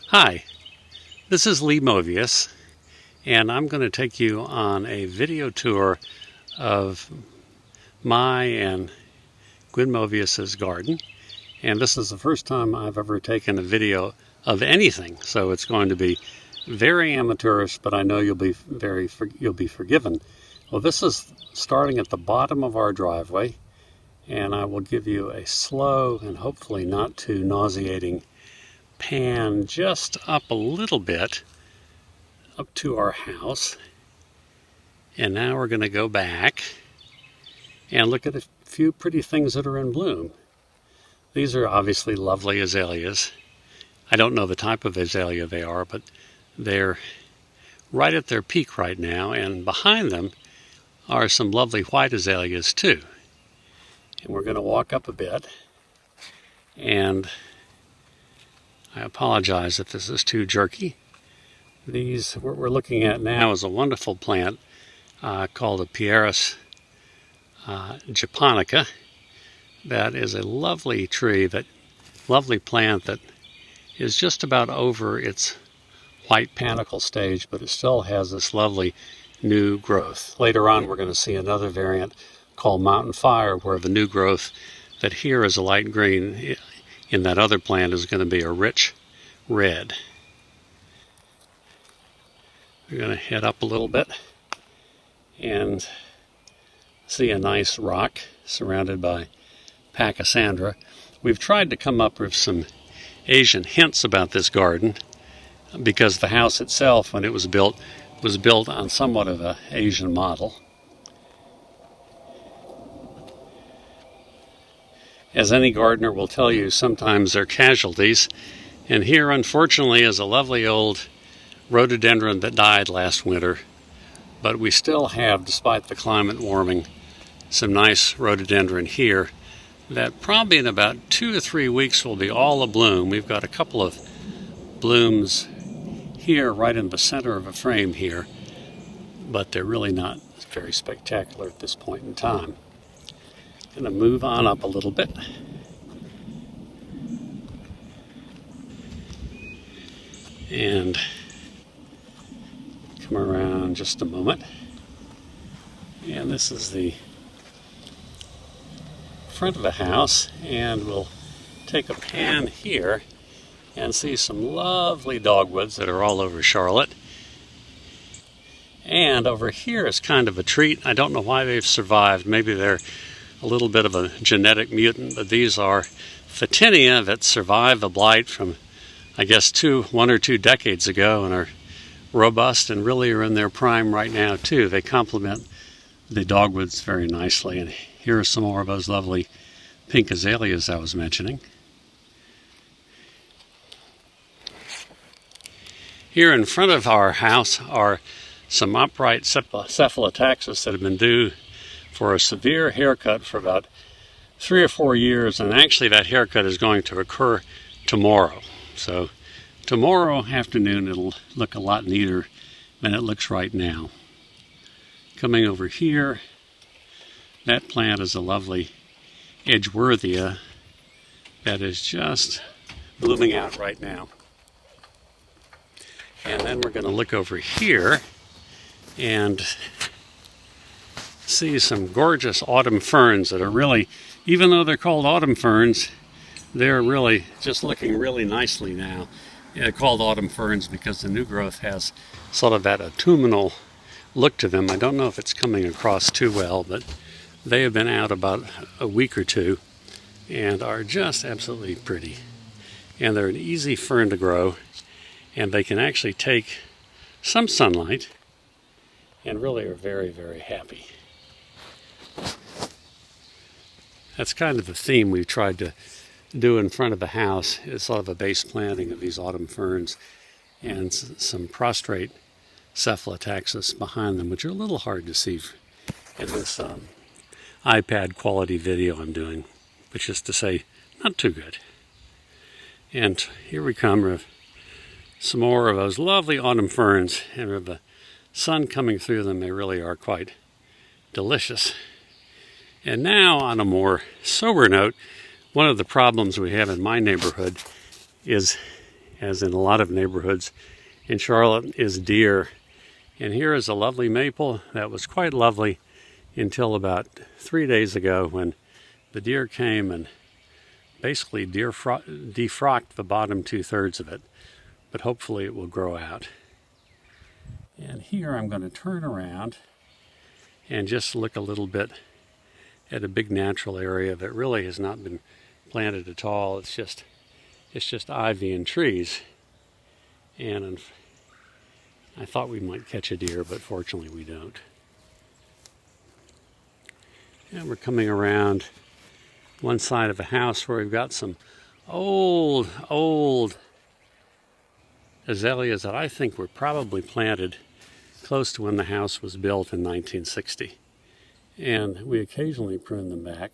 Hi, this is Lee Movius, and I'm going to take you on a video tour of my and Gwynne Movius's garden. And this is the first time I've ever taken a video of anything, so it's going to be very amateurish, but I know you'll be forgiven. Well, this is starting at the bottom of our driveway, and I will give you a slow and hopefully not too nauseating pan just up a little bit up to our house. And now we're going to go back and look at a few pretty things that are in bloom. These are obviously lovely azaleas. I don't know the type of azalea they are, but they're right at their peak right now, and behind them are some lovely white azaleas too. And we're going to walk up a bit, and I apologize if this is too jerky. What we're looking at now is a wonderful plant called a Prs Japonica. That is a lovely lovely plant that is just about over its white panicle stage, but it still has this lovely new growth. Later on, we're going to see another variant called Mountain Fire, where the new growth that here is a light green, in that other plant is going to be a rich red. We're going to head up a little bit and see a nice rock surrounded by Pachysandra. We've tried to come up with some Asian hints about this garden because the house itself, when it was built on somewhat of an Asian model. As any gardener will tell you, sometimes they're casualties. And here, unfortunately, is a lovely old rhododendron that died last winter. But we still have, despite the climate warming, some nice rhododendron here that probably in about 2 to 3 weeks will be all abloom. We've got a couple of blooms here right in the center of a frame here, but they're really not very spectacular at this point in time. Going to move on up a little bit. And come around just a moment. And this is the front of the house, and we'll take a pan here and see some lovely dogwoods that are all over Charlotte. And over here is kind of a treat. I don't know why they've survived. Maybe they're a little bit of a genetic mutant, but these are Photinia that survived the blight from, I guess, 1 or 2 decades ago and are robust and really are in their prime right now too. They complement the dogwoods very nicely. And here are some more of those lovely pink azaleas I was mentioning. Here in front of our house are some upright cephalotaxis that have been due for a severe haircut for about 3 or 4 years, and actually that haircut is going to occur tomorrow. So tomorrow afternoon it'll look a lot neater than it looks right now. Coming over here, that plant is a lovely Edgeworthia that is just blooming out right now. And then we're going to look over here and see some gorgeous autumn ferns that are really, even though they're called autumn ferns, they're really just looking really nicely now. They're called autumn ferns because the new growth has sort of that autumnal look to them. I don't know if it's coming across too well, but they have been out about a week or two and are just absolutely pretty. And they're an easy fern to grow, and they can actually take some sunlight and really are very, very happy. That's kind of the theme we've tried to do in front of the house, is sort of a base planting of these autumn ferns and some prostrate cephalotaxis behind them, which are a little hard to see in this iPad quality video I'm doing, which is to say, not too good. And here we come with some more of those lovely autumn ferns, and with the sun coming through them, they really are quite delicious. And now, on a more sober note, one of the problems we have in my neighborhood is as in a lot of neighborhoods in Charlotte, is deer. And here is a lovely maple that was quite lovely until about 3 days ago, when the deer came and basically defrocked the bottom 2/3 of it. But hopefully it will grow out. And here I'm going to turn around and just look a little bit at a big natural area that really has not been planted at all. It's just ivy and trees. And I thought we might catch a deer, but fortunately we don't. And we're coming around one side of a house where we've got some old azaleas that I think were probably planted close to when the house was built in 1960. And we occasionally prune them back,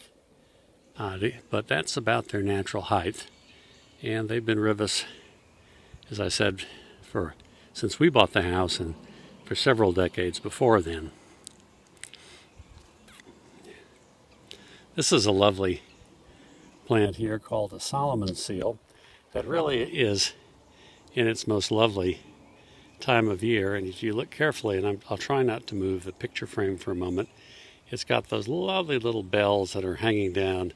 but that's about their natural height. And they've been with us, as I said, since we bought the house and for several decades before then. This is a lovely plant here called a Solomon seal that really is in its most lovely time of year. And if you look carefully, and I'll try not to move the picture frame for a moment, it's got those lovely little bells that are hanging down.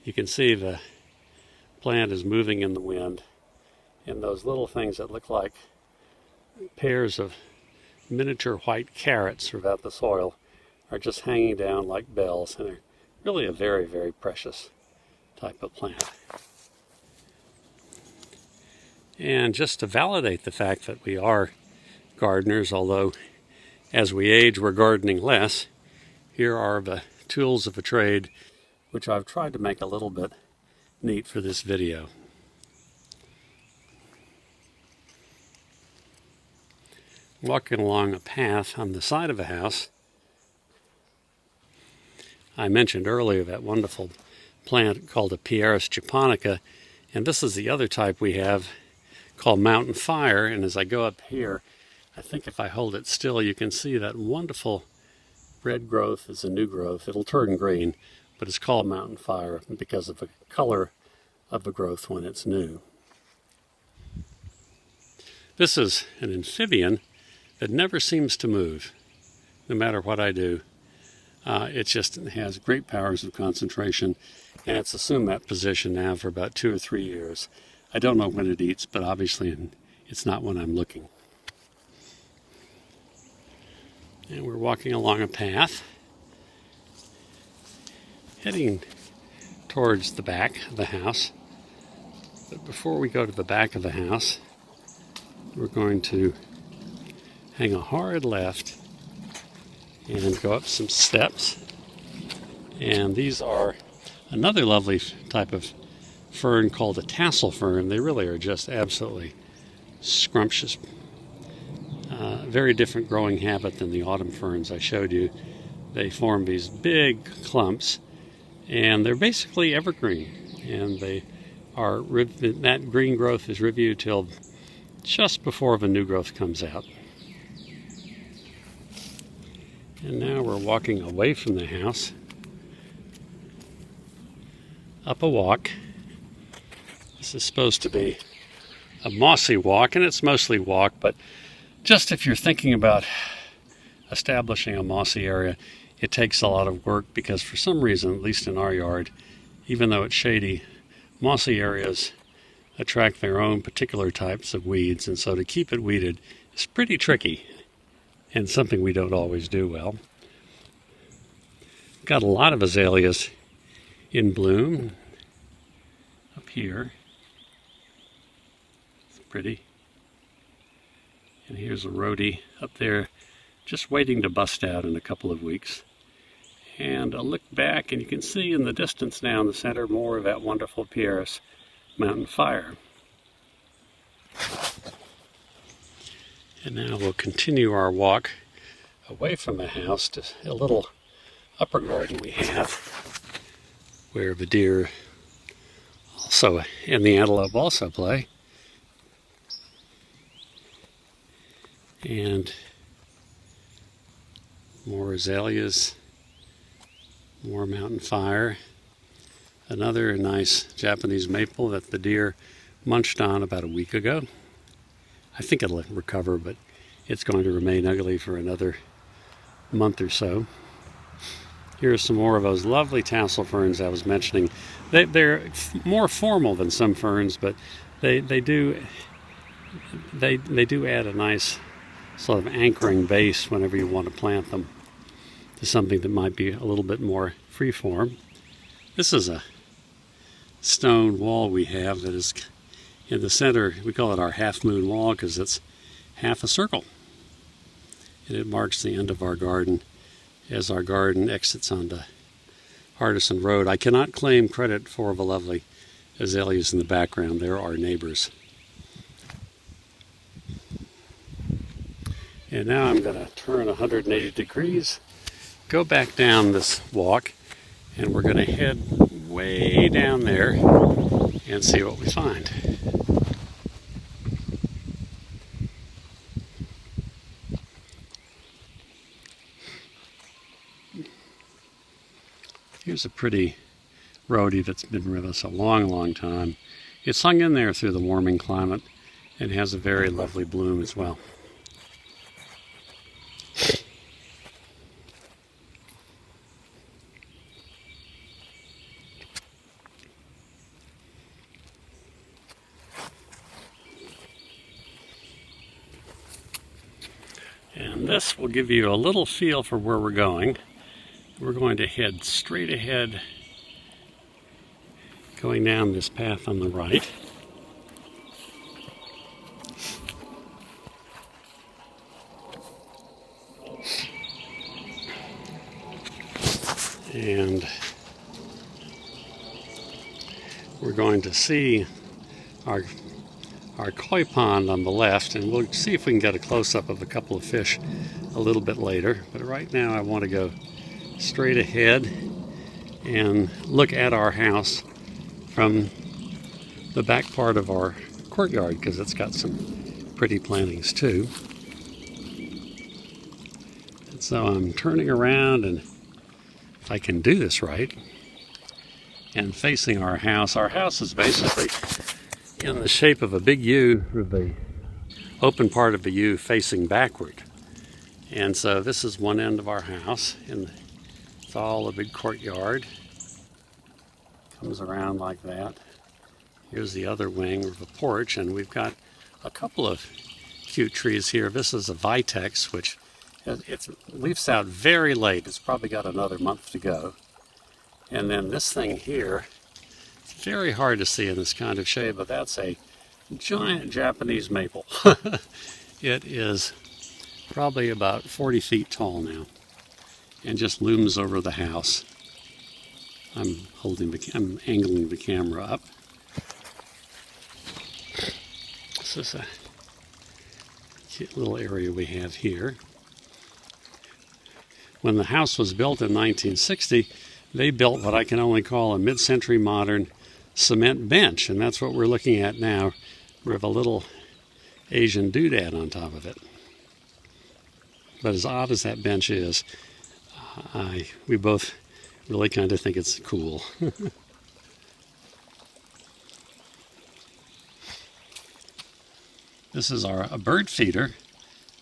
You can see the plant is moving in the wind, and those little things that look like pairs of miniature white carrots throughout the soil are just hanging down like bells, and they're really a very, very precious type of plant. And just to validate the fact that we are gardeners, although as we age we're gardening less, here are the tools of the trade, which I've tried to make a little bit neat for this video. Walking along a path on the side of a house, I mentioned earlier that wonderful plant called a Prs Japonica, and this is the other type we have called Mountain Fire. And as I go up here, I think if I hold it still, you can see that wonderful red growth is a new growth. It'll turn green, but it's called Mountain Fire because of the color of the growth when it's new. This is an amphibian that never seems to move, no matter what I do. It just has great powers of concentration, and it's assumed that position now for about 2 or 3 years. I don't know when it eats, but obviously it's not when I'm looking. And we're walking along a path, heading towards the back of the house. But before we go to the back of the house, we're going to hang a hard left and go up some steps. And these are another lovely type of fern called a tassel fern. They really are just absolutely scrumptious. Very different growing habit than the autumn ferns I showed you. They form these big clumps, and they're basically evergreen. And that green growth is reviewed till just before the new growth comes out. And now we're walking away from the house, up a walk. This is supposed to be a mossy walk, and it's mostly walk, but just if you're thinking about establishing a mossy area, it takes a lot of work because for some reason, at least in our yard, even though it's shady, mossy areas attract their own particular types of weeds, and so to keep it weeded is pretty tricky and something we don't always do well. Got a lot of azaleas in bloom up here. It's pretty. And here's a rhodie up there just waiting to bust out in a couple of weeks. And a look back, and you can see in the distance now in the center more of that wonderful Prs Mountain Fire. And now we'll continue our walk away from the house to a little upper garden we have, where the deer also and the antelope also play. And more azaleas, more mountain fire, another nice Japanese maple that the deer munched on about a week ago. I think it'll recover, but it's going to remain ugly for another month or so. Here's some more of those lovely tassel ferns I was mentioning. They're more formal than some ferns, but they do add a nice sort of anchoring base whenever you want to plant them to something that might be a little bit more freeform. This is a stone wall we have that is in the center. We call it our half moon wall because it's half a circle, and it marks the end of our garden as our garden exits onto Hardison Road. I cannot claim credit for the lovely azaleas in the background. They're our neighbors. And now I'm going to turn 180 degrees, go back down this walk, and we're going to head way down there and see what we find. Here's a pretty rhodie that's been with us a long, long time. It's hung in there through the warming climate and has a very lovely bloom as well. And this will give you a little feel for where we're going. We're going to head straight ahead, going down this path on the right. And we're going to see our koi pond on the left, and we'll see if we can get a close-up of a couple of fish a little bit later. But right now I want to go straight ahead and look at our house from the back part of our courtyard, because it's got some pretty plantings too. And so I'm turning around, and if I can do this right, and facing our house. Our house is basically in the shape of a big U, with the open part of the U facing backward. And so this is one end of our house, and it's all a big courtyard. Comes around like that. Here's the other wing with a porch, and we've got a couple of cute trees here. This is a Vitex, which it leaves out very late. It's probably got another month to go. And then this thing here, it's very hard to see in this kind of shade, but that's a giant Japanese maple. It is probably about 40 feet tall now, and just looms over the house. I'm angling the camera up. This is a cute little area we have here. When the house was built in 1960, they built what I can only call a mid-century modern cement bench, and that's what we're looking at now, with a little Asian doodad on top of it. But as odd as that bench is, we both really kind of think it's cool. This is a bird feeder,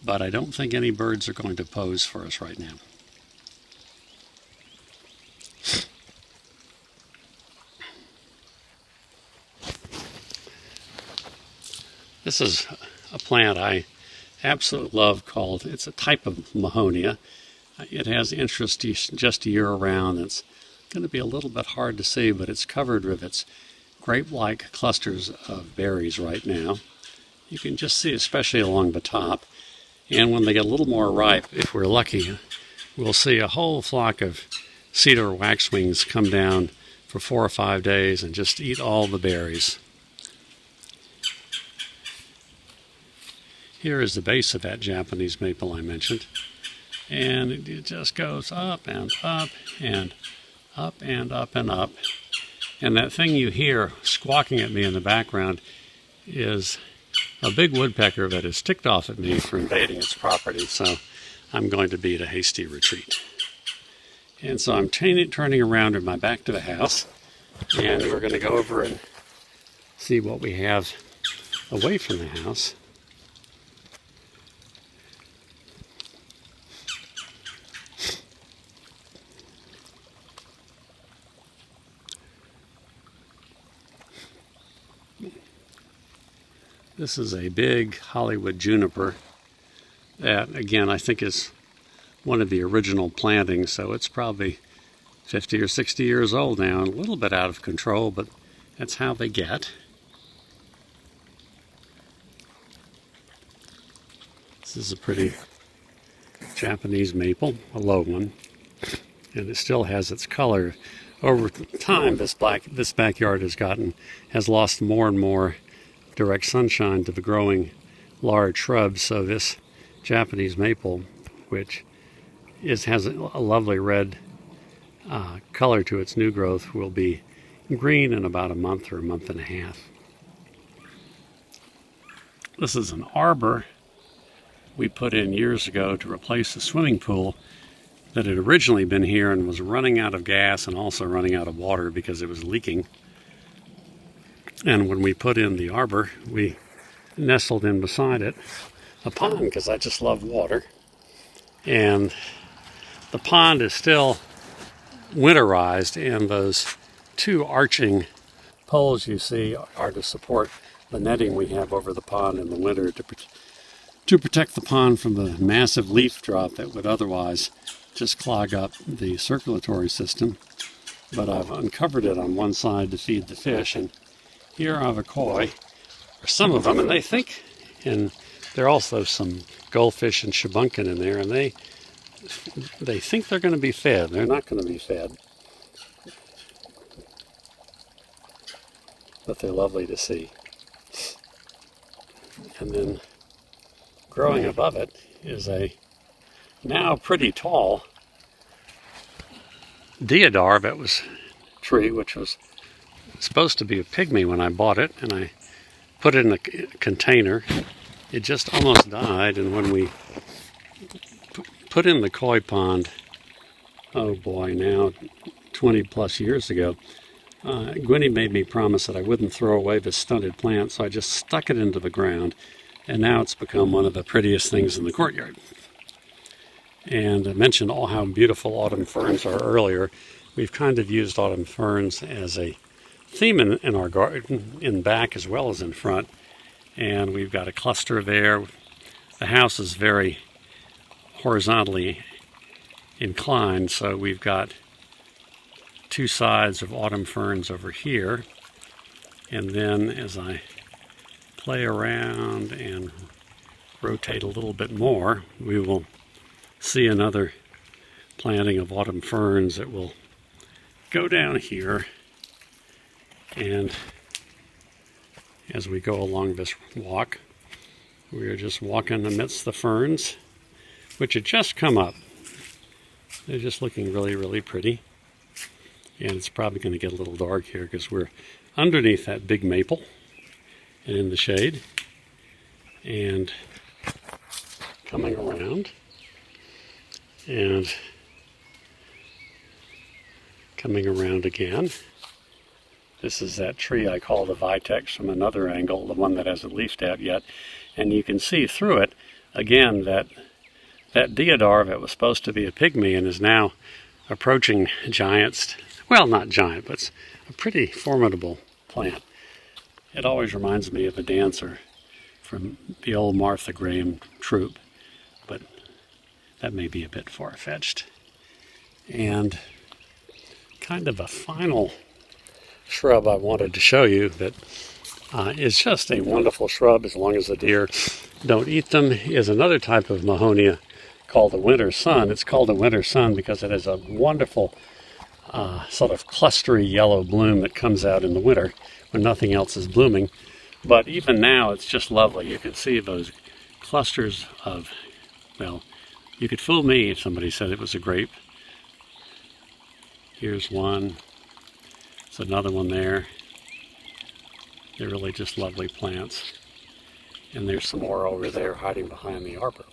but I don't think any birds are going to pose for us right now. This is a plant I absolutely love it's a type of Mahonia. It has interest just year-round. It's going to be a little bit hard to see, but it's covered with its grape-like clusters of berries right now. You can just see, especially along the top. And when they get a little more ripe, if we're lucky, we'll see a whole flock of cedar waxwings come down for 4 or 5 days and just eat all the berries. Here is the base of that Japanese maple I mentioned. And it just goes up and up and up and up and up. And that thing you hear squawking at me in the background is a big woodpecker that is ticked off at me for invading its property. So I'm going to beat a hasty retreat. And so I'm turning around with my back to the house, and we're going to go over and see what we have away from the house. This is a big Hollywood juniper that, again, I think is one of the original plantings, so it's probably 50 or 60 years old now, and a little bit out of control, but that's how they get. This is a pretty Japanese maple, a low one, and it still has its color. Over time, this backyard has lost more and more direct sunshine to the growing large shrubs, so this Japanese maple, which has a lovely red color to its new growth, will be green in about a month or a month and a half. This is an arbor we put in years ago to replace a swimming pool that had originally been here and was running out of gas and also running out of water because it was leaking. And when we put in the arbor, we nestled in beside it a pond, because I just love water. And the pond is still winterized, and those two arching poles you see are to support the netting we have over the pond in the winter to protect the pond from the massive leaf drop that would otherwise just clog up the circulatory system. But I've uncovered it on one side to feed the fish, and here are the koi, or some of them, and they think, and there are also some goldfish and shabunkin in there, and they think they're going to be fed. They're not going to be fed, but they're lovely to see. And then growing above it is a now pretty tall deodar tree, which was supposed to be a pygmy when I bought it, and I put it in a container. It just almost died, and when we put in the koi pond, oh boy, now 20 plus years ago, Gwynne made me promise that I wouldn't throw away this stunted plant, so I just stuck it into the ground, and now it's become one of the prettiest things in the courtyard. And I mentioned how beautiful autumn ferns are earlier. We've kind of used autumn ferns as a theme in our garden, in back as well as in front, and we've got a cluster there. The house is very horizontally inclined, so we've got two sides of autumn ferns over here, and then as I play around and rotate a little bit more, we will see another planting of autumn ferns that will go down here. And as we go along this walk, we are just walking amidst the ferns, which had just come up. They're just looking really, really pretty. And it's probably going to get a little dark here because we're underneath that big maple and in the shade. And coming around and coming around again. This is that tree I call the Vitex from another angle, the one that hasn't leafed out yet. And you can see through it, again, that deodar that was supposed to be a pygmy and is now approaching giants. Well, not giant, but it's a pretty formidable plant. It always reminds me of a dancer from the old Martha Graham troupe, but that may be a bit far-fetched. And kind of a final shrub I wanted to show you that is just a wonderful shrub as long as the deer don't eat them is another type of Mahonia called the winter sun. It's called the winter sun because it has a wonderful sort of clustery yellow bloom that comes out in the winter when nothing else is blooming. But even now it's just lovely. You can see those clusters of, well, you could fool me if somebody said it was a grape. Here's one. There's another one there. They're really just lovely plants. And there's some more over there hiding behind the arbor.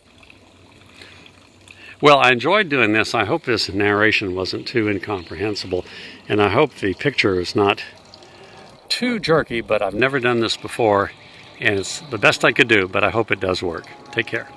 Well, I enjoyed doing this. I hope this narration wasn't too incomprehensible. And I hope the picture is not too too jerky, but I've never done this before, and it's the best I could do, but I hope it does work. Take care.